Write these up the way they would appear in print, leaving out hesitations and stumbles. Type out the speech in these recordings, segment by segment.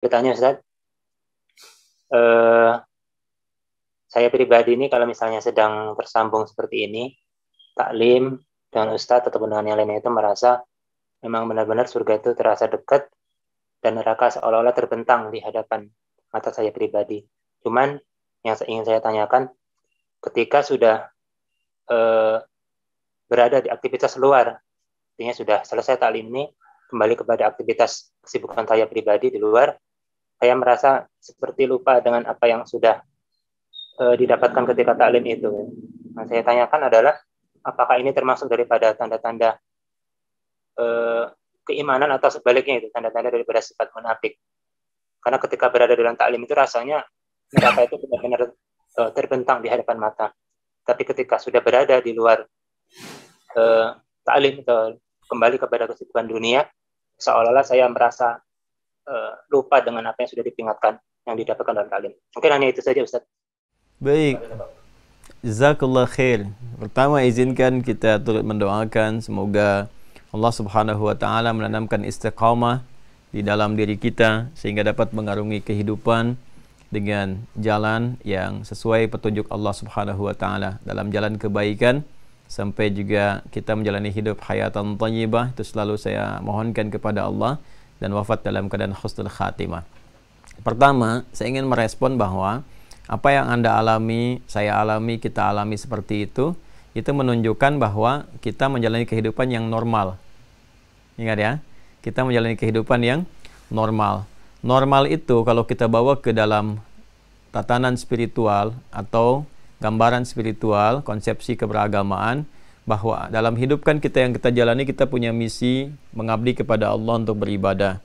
Bertanya Ustaz, eh, saya pribadi ini kalau misalnya sedang tersambung seperti ini, taklim dengan Ustadz ataupun dengan yang lainnya itu merasa memang benar-benar surga itu terasa dekat dan neraka seolah-olah terbentang di hadapan mata saya pribadi. Cuman yang ingin saya tanyakan, ketika sudah eh, berada di aktivitas luar, artinya sudah selesai taklim ini, kembali kepada aktivitas kesibukan saya pribadi di luar, saya merasa seperti lupa dengan apa yang sudah didapatkan ketika taklim itu. Yang saya tanyakan adalah, apakah ini termasuk daripada tanda-tanda keimanan atau sebaliknya itu tanda-tanda daripada sifat munafik? Karena ketika berada dalam taklim itu rasanya neraka itu benar-benar terbentang di hadapan mata. Tapi ketika sudah berada di luar taklim atau kembali kepada kesibukan dunia, seolah-olah saya merasa lupa dengan apa yang sudah diperingatkan yang didapatkan dalam taklim. Mungkin hanya itu saja, Ustaz. Baik, jazakallah khair. Pertama izinkan kita turut mendoakan semoga Allah Subhanahu wa taala menanamkan istiqamah di dalam diri kita sehingga dapat mengarungi kehidupan dengan jalan yang sesuai petunjuk Allah Subhanahu wa taala, dalam jalan kebaikan sampai juga kita menjalani hidup hayatan thayyibah. Itu selalu saya mohonkan kepada Allah, dan wafat dalam keadaan husnul khatimah. Pertama, saya ingin merespon bahwa apa yang Anda alami, saya alami, kita alami seperti itu menunjukkan bahwa kita menjalani kehidupan yang normal. Ingat ya, kita menjalani kehidupan yang normal. Normal itu kalau kita bawa ke dalam tatanan spiritual atau gambaran spiritual, konsepsi keberagamaan, bahwa dalam hidup kan kita yang kita jalani, kita punya misi mengabdi kepada Allah untuk beribadah.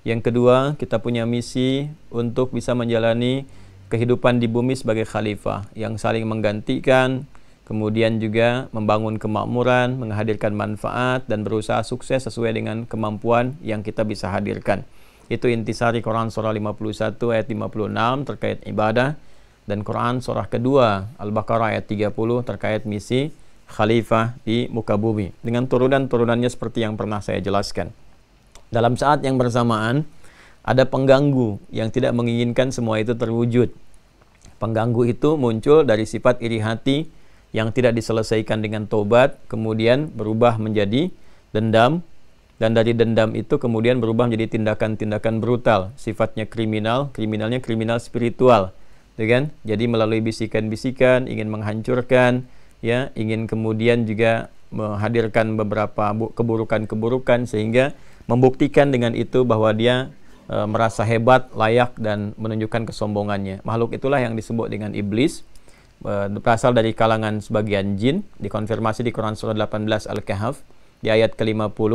Yang kedua, kita punya misi untuk bisa menjalani kehidupan di bumi sebagai khalifah yang saling menggantikan, kemudian juga membangun kemakmuran, menghadirkan manfaat, dan berusaha sukses sesuai dengan kemampuan yang kita bisa hadirkan. Itu intisari Quran surah 51 ayat 56 terkait ibadah, dan Quran surah kedua Al-Baqarah ayat 30 terkait misi khalifah di muka bumi, dengan turunan-turunannya seperti yang pernah saya jelaskan. Dalam saat yang bersamaan, ada pengganggu yang tidak menginginkan semua itu terwujud. Pengganggu itu muncul dari sifat iri hati yang tidak diselesaikan dengan tobat, kemudian berubah menjadi dendam, dan dari dendam itu kemudian berubah menjadi tindakan-tindakan brutal, sifatnya kriminal, kriminalnya kriminal spiritual, kan? Jadi melalui bisikan-bisikan ingin menghancurkan, ya, ingin kemudian juga menghadirkan beberapa keburukan-keburukan sehingga membuktikan dengan itu bahwa dia merasa hebat, layak, dan menunjukkan kesombongannya. Makhluk itulah yang disebut dengan iblis, berasal dari kalangan sebagian jin, dikonfirmasi di Quran surah 18 Al-Kahf di ayat ke-50,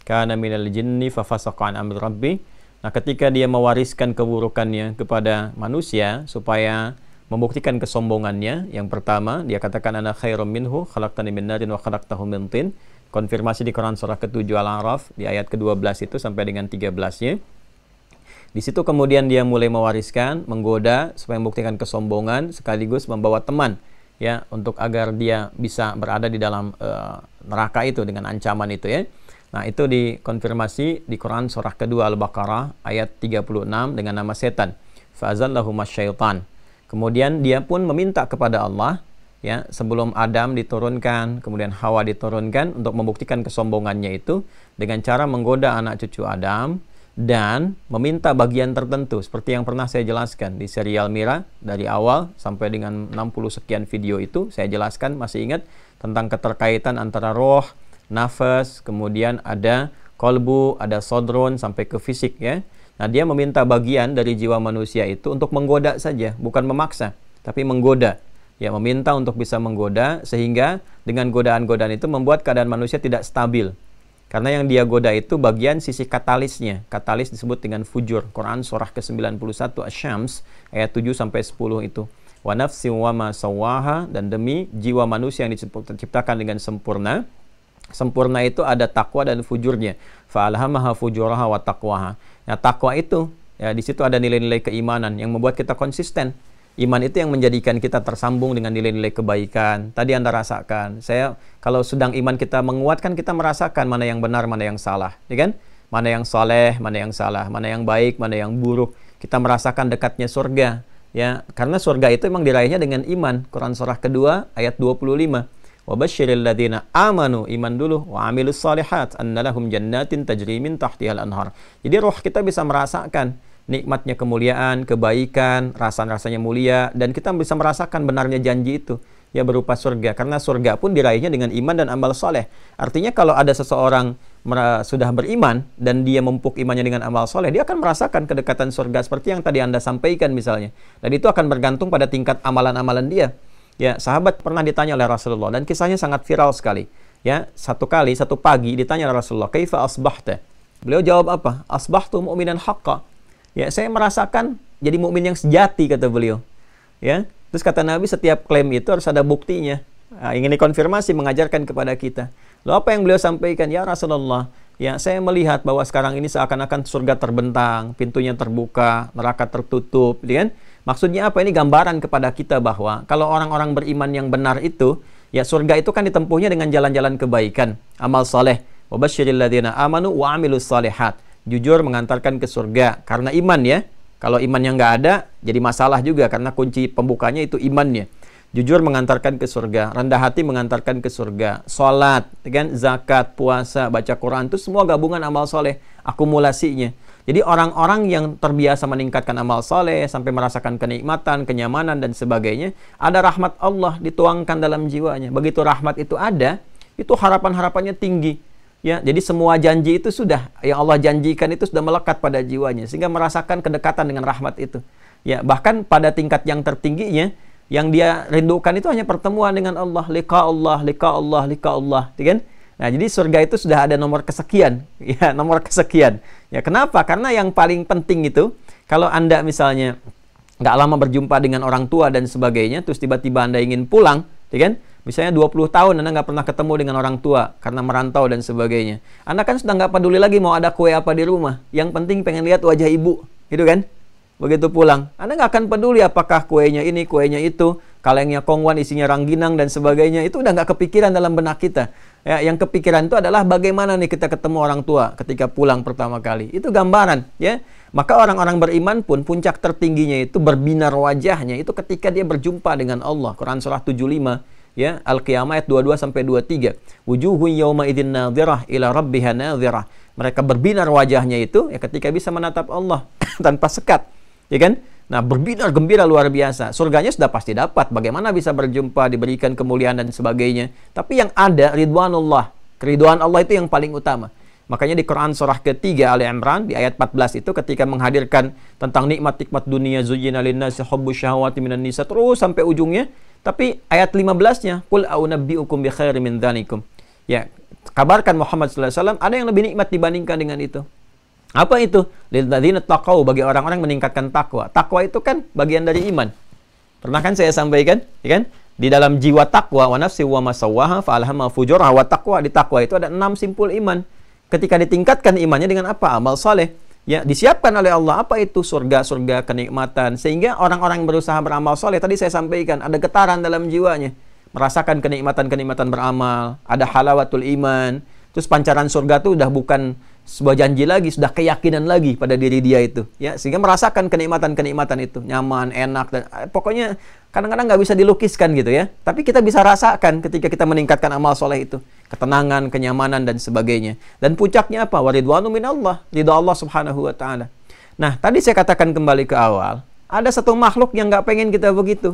kana minal jinni fafasaqa an amri rabbi. Nah, ketika dia mewariskan keburukannya kepada manusia supaya membuktikan kesombongannya, yang pertama dia katakan ana khairum minhu khalaqtani min narin wa khalaqtahu min tin. Konfirmasi di Quran surah ke-7 Al-A'raf di ayat ke-12 itu sampai dengan 13-nya. Di situ kemudian dia mulai mewariskan, menggoda supaya membuktikan kesombongan, sekaligus membawa teman, ya, untuk agar dia bisa berada di dalam neraka itu dengan ancaman itu, ya. Nah, itu dikonfirmasi di Quran surah kedua Al-Baqarah ayat 36 dengan nama setan. Fa'azallahuma syaitan. Kemudian dia pun meminta kepada Allah, ya, sebelum Adam diturunkan, kemudian Hawa diturunkan, untuk membuktikan kesombongannya itu dengan cara menggoda anak cucu Adam dan meminta bagian tertentu seperti yang pernah saya jelaskan di serial Mira. Dari awal sampai dengan 60 sekian video itu saya jelaskan, masih ingat, tentang keterkaitan antara roh, nafas, kemudian ada kolbu, ada sodron, sampai ke fisik, ya. Nah, dia meminta bagian dari jiwa manusia itu untuk menggoda saja, bukan memaksa, tapi menggoda. Ya, meminta untuk bisa menggoda, sehingga dengan godaan-godaan itu membuat keadaan manusia tidak stabil. Karena yang dia goda itu bagian sisi katalisnya. Katalis disebut dengan fujur. Quran surah ke-91 Asy-Syams ayat 7 sampai 10 itu. Wa nafsin wa ma sawwaha, dan demi jiwa manusia yang diciptakan dengan sempurna. Sempurna itu ada takwa dan fujurnya. Fa alhamaha fujuraha wa taqwaha. Nah, takwa itu, ya, di situ ada nilai-nilai keimanan yang membuat kita konsisten. Iman itu yang menjadikan kita tersambung dengan nilai-nilai kebaikan. Tadi Anda rasakan, saya kalau sedang iman kita menguatkan, kita merasakan mana yang benar, mana yang salah, ya kan? mana yang saleh, mana yang salah, mana yang baik, mana yang buruk. Kita merasakan dekatnya surga, ya. Karena surga itu memang diraihnya dengan iman. Quran surah kedua ayat 25. Wa basyiril ladzina amanu, iman dulu, wa amilus shalihat annalahum jannatin tajri min tahtihal anhar. Jadi roh kita bisa merasakan nikmatnya kemuliaan, kebaikan, rasa-rasanya mulia, dan kita bisa merasakan benarnya janji itu, ya, berupa surga. Karena surga pun diraihnya dengan iman dan amal soleh. Artinya kalau ada seseorang sudah beriman dan dia memupuk imannya dengan amal soleh, dia akan merasakan kedekatan surga seperti yang tadi Anda sampaikan misalnya. Dan itu akan bergantung pada tingkat amalan-amalan dia. Ya, sahabat pernah ditanya oleh Rasulullah dan kisahnya sangat viral sekali. Ya, satu pagi ditanya oleh Rasulullah, "Kaifa asbahta?" Beliau jawab apa? "Asbahtu mu'minan haqqa." Ya, saya merasakan jadi mukmin yang sejati, kata beliau. Ya, terus kata Nabi, setiap klaim itu harus ada buktinya. Nah, ingin dikonfirmasi, mengajarkan kepada kita. Lalu apa yang beliau sampaikan? "Ya Rasulullah, ya saya melihat bahwa sekarang ini seakan-akan surga terbentang, pintunya terbuka, neraka tertutup." Kan? Maksudnya apa? Ini gambaran kepada kita bahwa kalau orang-orang beriman yang benar itu, ya surga itu kan ditempuhnya dengan jalan-jalan kebaikan, amal soleh. Wa basyiril ladzina amanu wa amilus shalihat. Jujur mengantarkan ke surga karena iman, ya. Kalau imannya nggak ada, jadi masalah juga karena kunci pembukanya itu imannya. Jujur mengantarkan ke surga, rendah hati mengantarkan ke surga, salat, kan, zakat, puasa, baca Quran, itu semua gabungan amal soleh, akumulasinya. Jadi orang-orang yang terbiasa meningkatkan amal soleh sampai merasakan kenikmatan, kenyamanan dan sebagainya, ada rahmat Allah dituangkan dalam jiwanya. Begitu rahmat itu ada, itu harapan-harapannya tinggi. Ya, jadi semua janji itu sudah yang Allah janjikan itu sudah melekat pada jiwanya sehingga merasakan kedekatan dengan rahmat itu. Ya, bahkan pada tingkat yang tertingginya yang dia rindukan itu hanya pertemuan dengan Allah, liqa Allah, liqa Allah, liqa Allah, kan? Nah, jadi surga itu sudah ada nomor kesekian, ya, nomor kesekian. Ya, kenapa? Karena yang paling penting itu, kalau Anda misalnya nggak lama berjumpa dengan orang tua dan sebagainya, terus tiba-tiba Anda ingin pulang, ya kan? Misalnya 20 tahun Anda nggak pernah ketemu dengan orang tua karena merantau dan sebagainya. Anda kan sudah nggak peduli lagi mau ada kue apa di rumah. Yang penting pengen lihat wajah ibu, gitu kan? Begitu pulang, Anda nggak akan peduli apakah kuenya ini, kuenya itu, kalengnya kongwan, isinya rangginang dan sebagainya. Itu udah nggak kepikiran dalam benak kita. Ya, yang kepikiran itu adalah bagaimana nih kita ketemu orang tua ketika pulang pertama kali. Itu gambaran, ya. Maka orang-orang beriman pun puncak tertingginya itu berbinar wajahnya itu ketika dia berjumpa dengan Allah. Quran surah 75, ya, Al-Qiyamah ayat 22 sampai 23. Wujuhun yauma idzin nadhirah ila rabbiha nadhirah. Mereka berbinar wajahnya itu ya ketika bisa menatap Allah tanpa sekat. Ya kan? Nah, berbinar gembira luar biasa. Surganya sudah pasti dapat. Bagaimana bisa berjumpa, diberikan kemuliaan dan sebagainya. Tapi yang ada ridwanullah. Keridhaan Allah itu yang paling utama. Makanya di Quran surah ketiga Ali Imran di ayat 14 itu ketika menghadirkan tentang nikmat-nikmat dunia, zuyyina linnasi hubbus syahawati minan nisa, terus sampai ujungnya. Tapi ayat 15-nya, qul a'unabbi'ukum bi khairin min dzalikum. Ya, kabarkan Muhammad sallallahu alaihi wasallam ada yang lebih nikmat dibandingkan dengan itu. Apa itu? Lilladzina taqau, bagi orang-orang meningkatkan takwa. Takwa itu kan bagian dari iman. Pernah kan saya sampaikan, ya kan? Di dalam jiwa takwa, wa nafsi wa ma sawwaha fa alhamaha fujuraha wa taqwa. Di takwa itu ada 6 simpul iman. Ketika ditingkatkan imannya dengan apa? Amal saleh. Ya, disiapkan oleh Allah apa itu? Surga-surga, kenikmatan. Sehingga orang-orang yang berusaha beramal saleh, tadi saya sampaikan, ada getaran dalam jiwanya. Merasakan kenikmatan-kenikmatan beramal, ada halawatul iman. Terus pancaran surga itu udah bukan sebuah janji lagi, sudah keyakinan lagi pada diri dia itu, ya, sehingga merasakan kenikmatan-kenikmatan itu, nyaman, enak, dan pokoknya kadang-kadang nggak bisa dilukiskan gitu ya, tapi kita bisa rasakan ketika kita meningkatkan amal soleh itu, ketenangan, kenyamanan dan sebagainya. Dan puncaknya apa? Waridwanu minallah, ridha Allah subhanahu wa ta'ala. Nah, tadi saya katakan kembali ke awal, ada satu makhluk yang nggak pengen kita begitu,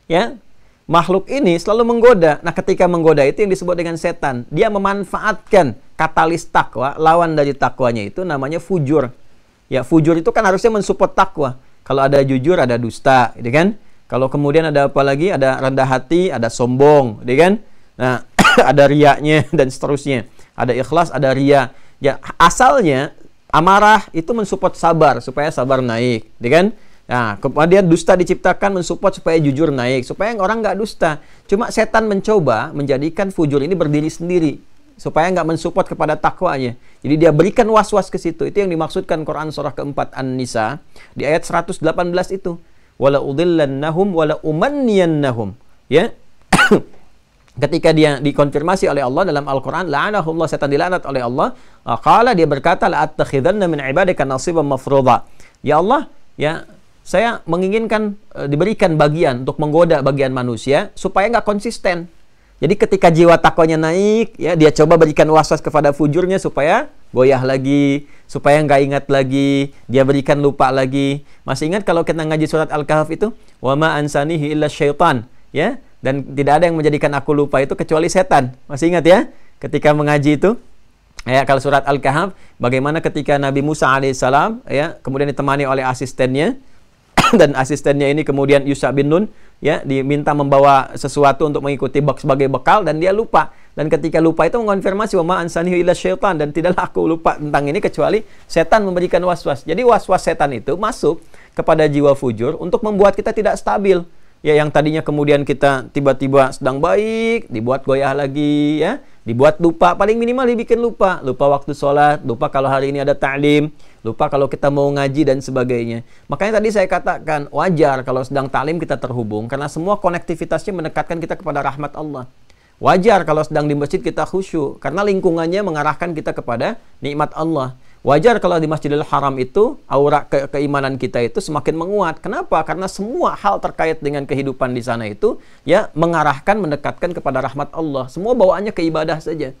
ya. Makhluk ini selalu menggoda. Nah, ketika menggoda itu yang disebut dengan setan. Dia memanfaatkan katalis takwa, lawan dari takwanya itu namanya fujur. Ya, fujur itu kan harusnya mensupport takwa. Kalau ada jujur, ada dusta, gitu kan? Kalau kemudian ada apa lagi? Ada rendah hati, ada sombong, gitu kan? Nah, ada riaknya dan seterusnya. Ada ikhlas, ada riya. Ya, asalnya amarah itu mensupport sabar supaya sabar naik, gitu kan? Nah, kemudian dusta diciptakan mensupport supaya jujur naik, supaya orang nggak dusta. Cuma setan mencoba menjadikan fujur ini berdiri sendiri, supaya nggak mensupport kepada takwanya. Jadi dia berikan was-was ke situ. Itu yang dimaksudkan Quran surah keempat An-Nisa di ayat 118 itu. Wala udillannahum wala umanniyannahum. Ya. ketika dia dikonfirmasi oleh Allah dalam Al-Quran, la'anahullah, setan dilaknat oleh Allah. Qala, dia berkata, la'attakhidanna min ibadika nasiban mafruḍa. Ya Allah, ya saya menginginkan diberikan bagian untuk menggoda bagian manusia supaya nggak konsisten. Jadi ketika jiwa takwanya naik, ya dia coba berikan waswas kepada fujurnya supaya goyah lagi, supaya nggak ingat lagi, dia berikan lupa lagi. Masih ingat kalau kita ngaji surat Al-Kahf itu, wa ma ansanihi illa syaitan, ya? Dan tidak ada yang menjadikan aku lupa itu kecuali setan. Masih ingat ya? Ketika mengaji itu, ya, kalau surat Al-Kahf, bagaimana ketika Nabi Musa alaihissalam, ya, kemudian ditemani oleh asistennya, dan asistennya ini kemudian Yusha bin Nun, ya, diminta membawa sesuatu untuk mengikuti sebagai bekal, dan dia lupa. Dan ketika lupa itu mengonfirmasi, wa ma ansanihi illa syaitan, dan tidaklah aku lupa tentang ini kecuali setan memberikan waswas. Jadi waswas setan itu masuk kepada jiwa fujur untuk membuat kita tidak stabil. Ya, yang tadinya kemudian kita tiba-tiba sedang baik, dibuat goyah lagi, ya, dibuat lupa, paling minimal dibikin lupa waktu sholat, lupa kalau hari ini ada ta'lim, lupa kalau kita mau ngaji dan sebagainya. Makanya tadi saya katakan wajar kalau sedang ta'lim kita terhubung, karena semua konektivitasnya mendekatkan kita kepada rahmat Allah. Wajar kalau sedang di masjid kita khusyuk, karena lingkungannya mengarahkan kita kepada nikmat Allah. Wajar kalau di Masjidil Haram itu aura keimanan kita itu semakin menguat. Kenapa? Karena semua hal terkait dengan kehidupan di sana itu ya mengarahkan, mendekatkan kepada rahmat Allah. Semua bawaannya ke ibadah saja.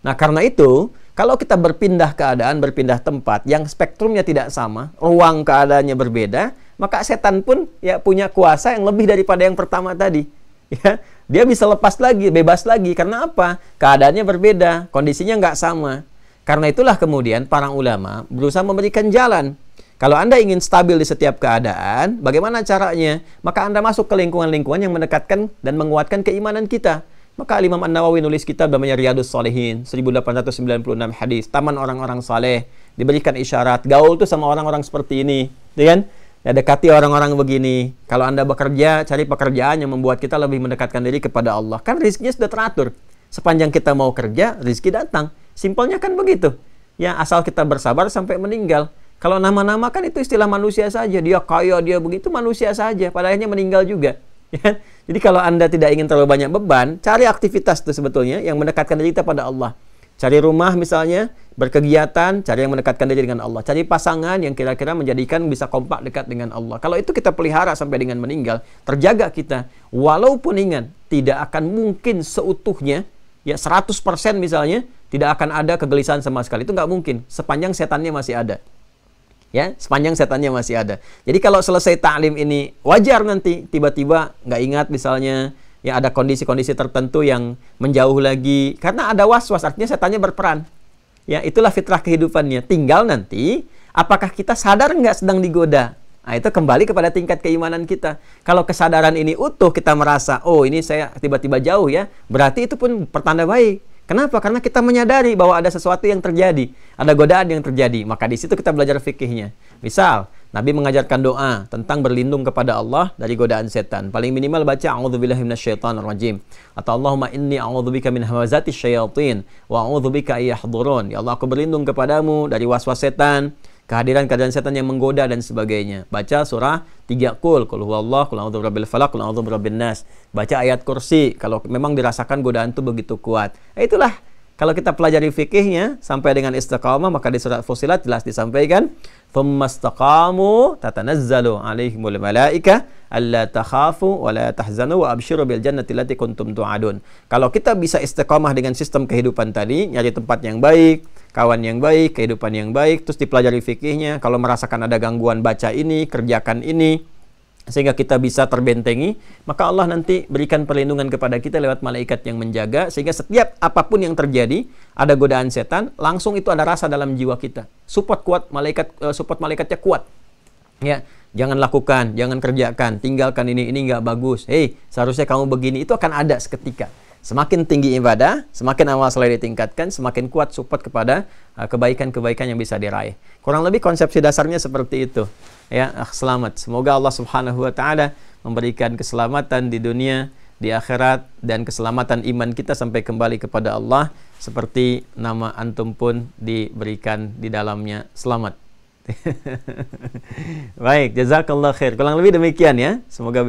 Nah, karena itu kalau kita berpindah keadaan, berpindah tempat yang spektrumnya tidak sama, ruang keadaannya berbeda, maka setan pun ya punya kuasa yang lebih daripada yang pertama tadi. Ya, dia bisa lepas lagi, bebas lagi. Karena apa? Keadaannya berbeda, kondisinya nggak sama. Karena itulah kemudian para ulama berusaha memberikan jalan. Kalau Anda ingin stabil di setiap keadaan, bagaimana caranya? Maka Anda masuk ke lingkungan-lingkungan yang mendekatkan dan menguatkan keimanan kita. Maka Imam An-Nawawi nulis kitab namanya Riyadhus Shalihin, 1896 hadis, taman orang-orang saleh, diberikan isyarat, gaul tuh sama orang-orang seperti ini, ya kan? Ya, dekati orang-orang begini. Kalau Anda bekerja, cari pekerjaan yang membuat kita lebih mendekatkan diri kepada Allah. Kan rizkinya sudah teratur. Sepanjang kita mau kerja, rizki datang. Simpelnya kan begitu. Ya, asal kita bersabar sampai meninggal. Kalau nama-nama kan itu istilah manusia saja. Dia kaya, dia begitu, manusia saja. Pada akhirnya meninggal juga. Ya? Jadi kalau Anda tidak ingin terlalu banyak beban, cari aktivitas itu sebetulnya yang mendekatkan diri kita pada Allah. Cari rumah misalnya, berkegiatan, cari yang mendekatkan diri dengan Allah. Cari pasangan yang kira-kira menjadikan bisa kompak dekat dengan Allah. Kalau itu kita pelihara sampai dengan meninggal, terjaga kita. Walaupun ingat, tidak akan mungkin seutuhnya, ya 100% misalnya, tidak akan ada kegelisahan sama sekali. Itu nggak mungkin. Sepanjang setannya masih ada. Ya, sepanjang setannya masih ada. Jadi kalau selesai ta'lim ini, wajar nanti tiba-tiba nggak ingat misalnya, ya ada kondisi-kondisi tertentu yang menjauh lagi. Karena ada was-was, artinya setannya berperan. Ya, itulah fitrah kehidupannya. Tinggal nanti, apakah kita sadar nggak sedang digoda? Nah, itu kembali kepada tingkat keimanan kita. Kalau kesadaran ini utuh, kita merasa, oh ini saya tiba-tiba jauh ya, berarti itu pun pertanda baik. Kenapa? Karena kita menyadari bahwa ada sesuatu yang terjadi, ada godaan yang terjadi. Maka di situ kita belajar fikihnya. Misal, Nabi mengajarkan doa tentang berlindung kepada Allah dari godaan setan. Paling minimal baca a'udzubillahi minasyaitonirrajim atau Allahumma inni a'udzubika min hamazati syayatin wa a'udzubika ayyahdurun. Ya Allah, aku berlindung kepadamu dari waswas setan, kehadiran setan yang menggoda dan sebagainya. Baca surah 3 Qul huwallahu, qul a'udzu birabbil falaq, qul a'udzu birabbin nas. Baca ayat kursi kalau memang dirasakan godaan itu begitu kuat. Itulah kalau kita pelajari fikihnya sampai dengan istiqamah, maka di surat Fussilat jelas disampaikan, "Tsumastaqamu tatanazzalu 'alaihimul malaika alla takhafu wa la tahzanu wa abshiru bil jannati allati kuntum tu'adun." Kalau kita bisa istiqamah dengan sistem kehidupan tadi, nyari tempat yang baik, kawan yang baik, kehidupan yang baik, terus dipelajari fikihnya, kalau merasakan ada gangguan baca ini, kerjakan ini, sehingga kita bisa terbentengi, maka Allah nanti berikan perlindungan kepada kita lewat malaikat yang menjaga, sehingga setiap apapun yang terjadi, ada godaan setan, langsung itu ada rasa dalam jiwa kita. Support malaikatnya kuat. Ya, jangan lakukan, jangan kerjakan, tinggalkan ini nggak bagus. Hei, seharusnya kamu begini, itu akan ada seketika. Semakin tinggi ibadah, semakin amal saleh ditingkatkan, semakin kuat support kepada kebaikan-kebaikan yang bisa diraih. Kurang lebih konsepsi dasarnya seperti itu. Ya, selamat. Semoga Allah Subhanahu wa taala memberikan keselamatan di dunia, di akhirat, dan keselamatan iman kita sampai kembali kepada Allah seperti nama antum pun diberikan di dalamnya. Selamat. Baik, jazakallah khair. Kurang lebih demikian ya. Semoga